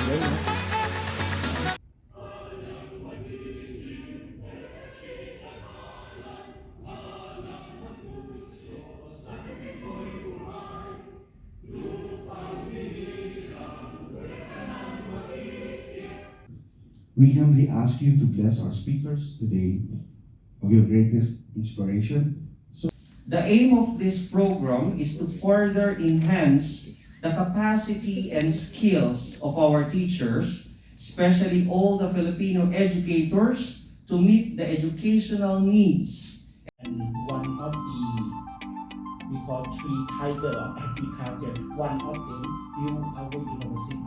We humbly ask you to bless our speakers today of your greatest inspiration. The aim of this program is to further enhance the capacity and skills of our teachers, especially all the Filipino educators, to meet the educational needs. And one of the, we call three tiger of agriculture, one of them build our university.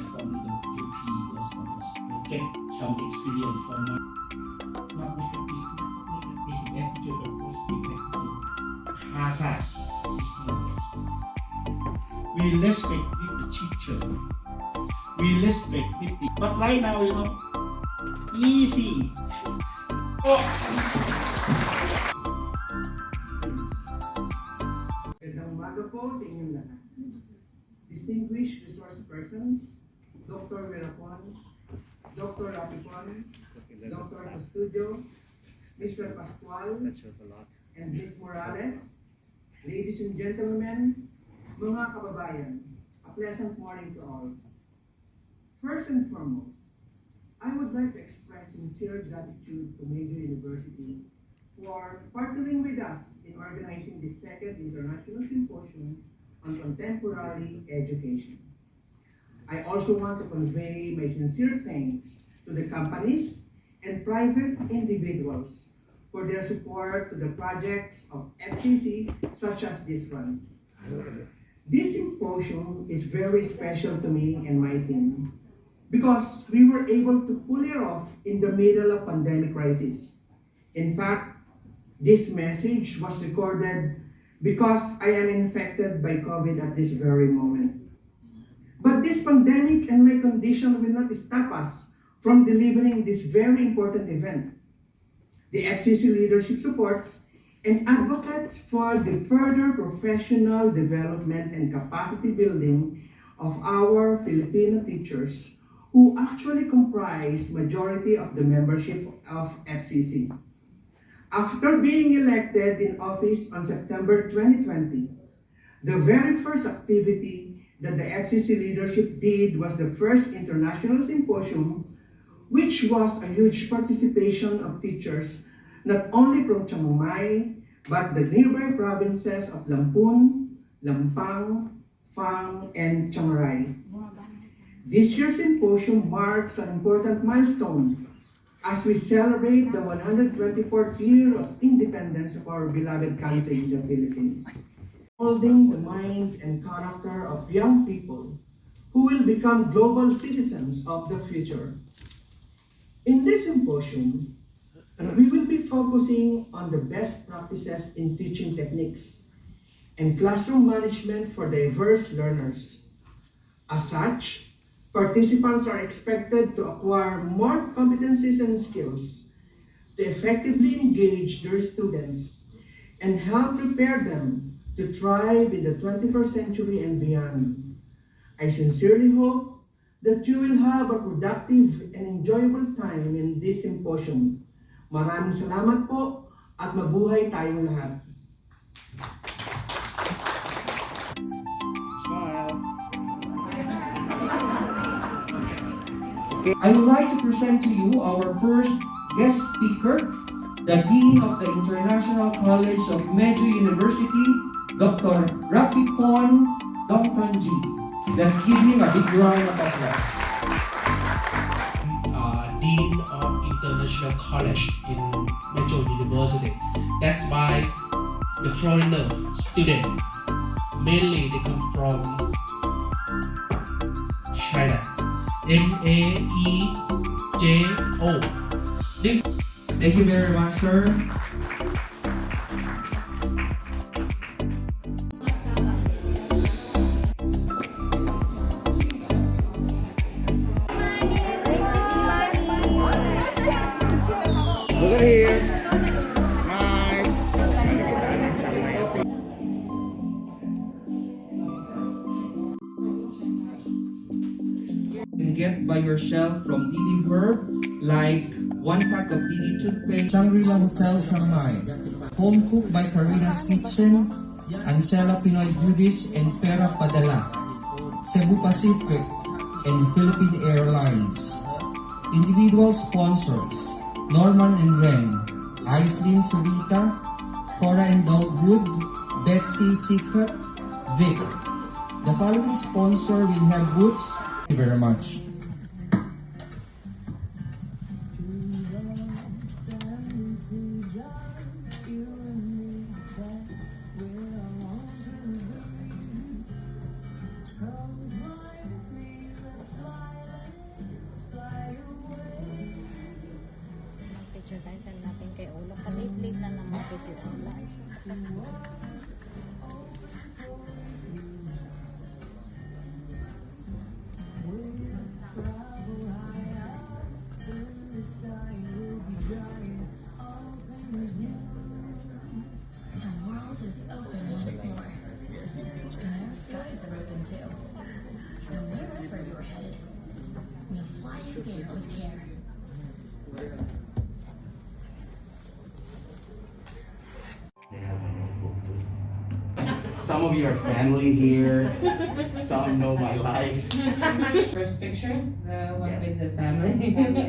From the Philippines, get some experience from not hazard. We respect with the teacher. We respect with the, but right now, you know, easy. Oh. Magandang umaga po sa inyong lahat. Distinguished resource persons, Dr. Verapon, Dr. Rapipon, Dr. Custodio, Mr. Pascual, and Ms. Morales, ladies and gentlemen, mga kababayan, a pleasant morning to all. First and foremost, I would like to express sincere gratitude to Maejo University for partnering with us in organizing the second International Symposium on Contemporary Education. I also want to convey my sincere thanks to the companies and private individuals for their support to the projects of FCC such as this one. This symposium is very special to me and my team because we were able to pull it off in the middle of pandemic crisis. In fact, this message was recorded because I am infected by COVID at this very moment. But this pandemic and my condition will not stop us from delivering this very important event. The FCC leadership supports and advocates for the further professional development and capacity building of our Filipino teachers who actually comprise majority of the membership of FCC. After being elected in office on September 2020, the very first activity that the FCC leadership did was the first international symposium, which was a huge participation of teachers, not only from Chiangmai, but the nearby provinces of Lamphun, Lampang, Phang, and Chiang Rai. This year's symposium marks an important milestone as we celebrate the 124th year of independence of our beloved country, the Philippines. Molding the minds and character of young people who will become global citizens of the future. In this symposium, we will be focusing on the best practices in teaching techniques and classroom management for diverse learners. As such, participants are expected to acquire more competencies and skills to effectively engage their students and help prepare them to thrive in the 21st century and beyond. I sincerely hope that you will have a productive and enjoyable time in this symposium. Maraming salamat po at mabuhay tayong lahat. I would like to present to you our first guest speaker, the Dean of the International College of Maejo University, Dr. Rapipon Dongtonji. Let's give him a big round of applause. Dean of International College in Maejo University. That's why the foreigner student, mainly they come from China. Maejo. Thank you very much, sir. Look at here. Nice. can get by yourself from Didi Herb, like 1 pack of Didi toothpaste. Shangri-La Hotel Chiangmai, home cooked by Karina's Kitchen, Ansela Pinoy Goodies, and Pera Padala. Cebu Pacific and Philippine Airlines. Individual sponsors: Norman and Ren, Aislinn Sarita, Cora and Dogwood, Betsy Secret, Vic. The following sponsor will have booths. Thank you very much. Picture tayo send natin kay Ulo. Kalate-late na naman po si Ulo. The world is open once more. And the skies are open too. So wherever you're headed, we'll fly you there with care. Some of you are family here. Some know my life. First picture, the one Yes. with the family.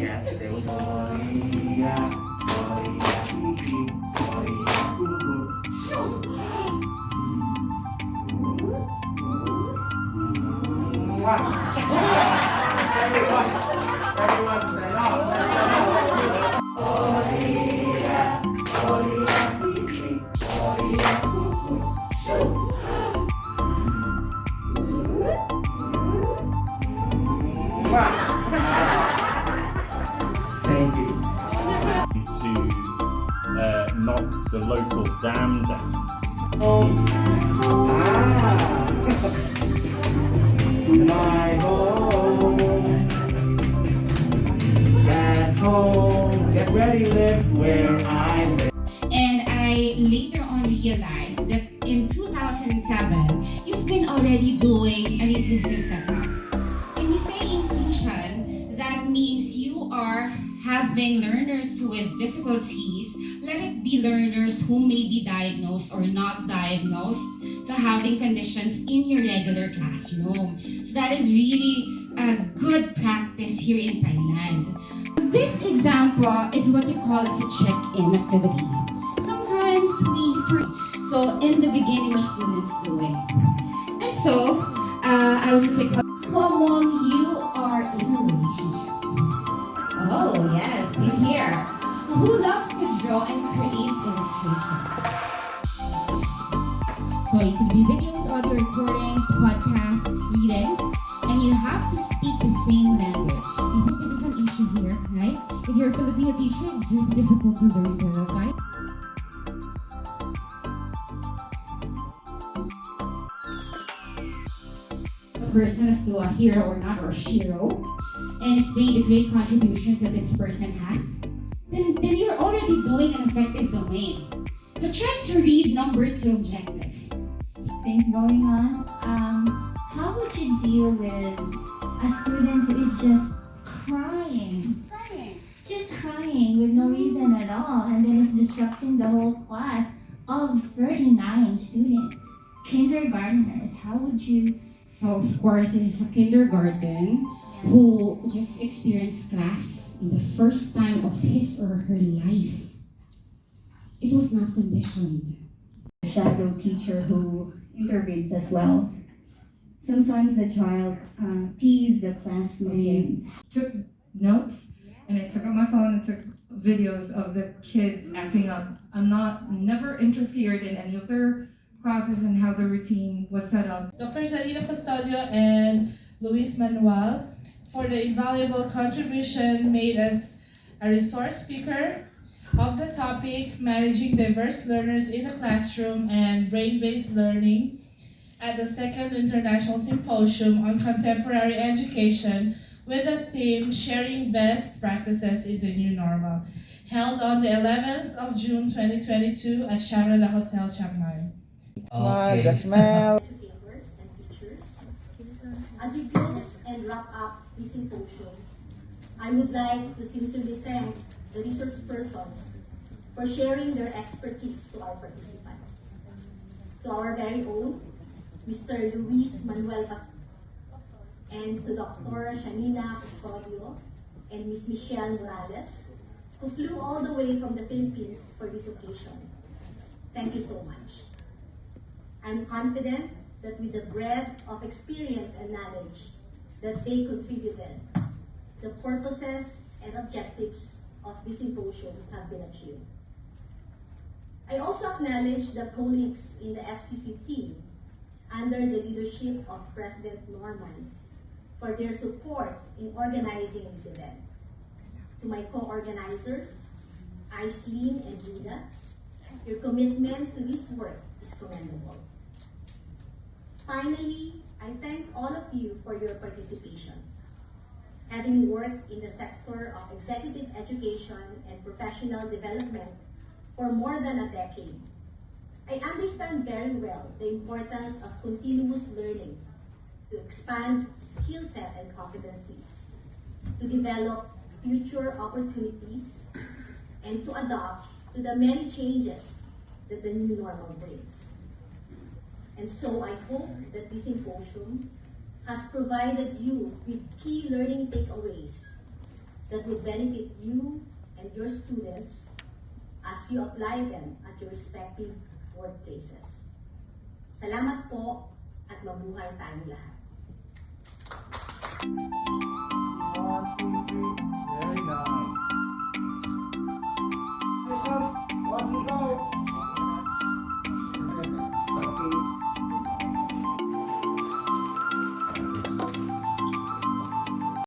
Yes, there was Thank you. To knock the local dam down. My home. That home. Get ready, live where I live. And I later on realized that in 2007, you've been already doing an inclusive setup. When you say inclusion, that means you are having learners with difficulties, let it be learners who may be diagnosed or not diagnosed, to having conditions in your regular classroom. So that is really a good practice here in Thailand. This example is what you call as a check-in activity. Sometimes we free. So in the beginning, students do it. And so, I was just like, who among you are in a relationship? Oh, yes, you here. Who loves to draw and create illustrations? So it could be videos, audio recordings, podcasts, readings, and you have to speak the same language. I think this is an issue here, right? If you're a Filipino teacher, it's really difficult to learn Tagalog. Person as to a hero or not, or shiro, and explain the great contributions that this person has, then you're already doing an effective domain. So try to read number 2 objective. Things going on. How would you deal with a student who is just crying, just crying with no reason at all, and then is disrupting the whole class of 39 students, kindergartners? How would you? So of course, this is a kindergarten who just experienced class in the first time of his or her life. It was not conditioned. Shadow teacher who intervenes as well. Sometimes the child tease the classmate. Took notes and I took out my phone and took videos of the kid acting up. Never interfered in any of their classes and how the routine was set up. Dr. Zarina Custodio and Luis Manuel for the invaluable contribution made as a resource speaker of the topic Managing Diverse Learners in the Classroom and Brain-Based Learning at the Second International Symposium on Contemporary Education with the theme Sharing Best Practices in the New Normal, held on the 11th of June 2022 at Shangri-La Hotel, Chiangmai. Smile, the smell. As we close and wrap up this symposium, I would like to sincerely thank the resource persons for sharing their expertise to our participants. To our very own, Mr. Luis Manuel and to Dr. Shangri-La and Ms. Michelle Morales, who flew all the way from the Philippines for this occasion. Thank you so much. I'm confident that with the breadth of experience and knowledge that they contributed, the purposes and objectives of this symposium have been achieved. I also acknowledge the colleagues in the FCC team under the leadership of President Norman for their support in organizing this event. To my co-organizers, Aislinn and Judah, your commitment to this work is commendable. Finally, I thank all of you for your participation. Having worked in the sector of executive education and professional development for more than a decade, I understand very well the importance of continuous learning to expand skill set and competencies, to develop future opportunities, and to adapt to the many changes that the new normal brings. And so I hope that this symposium has provided you with key learning takeaways that will benefit you and your students as you apply them at your respective workplaces. Salamat po at mabuhay tayong lahat.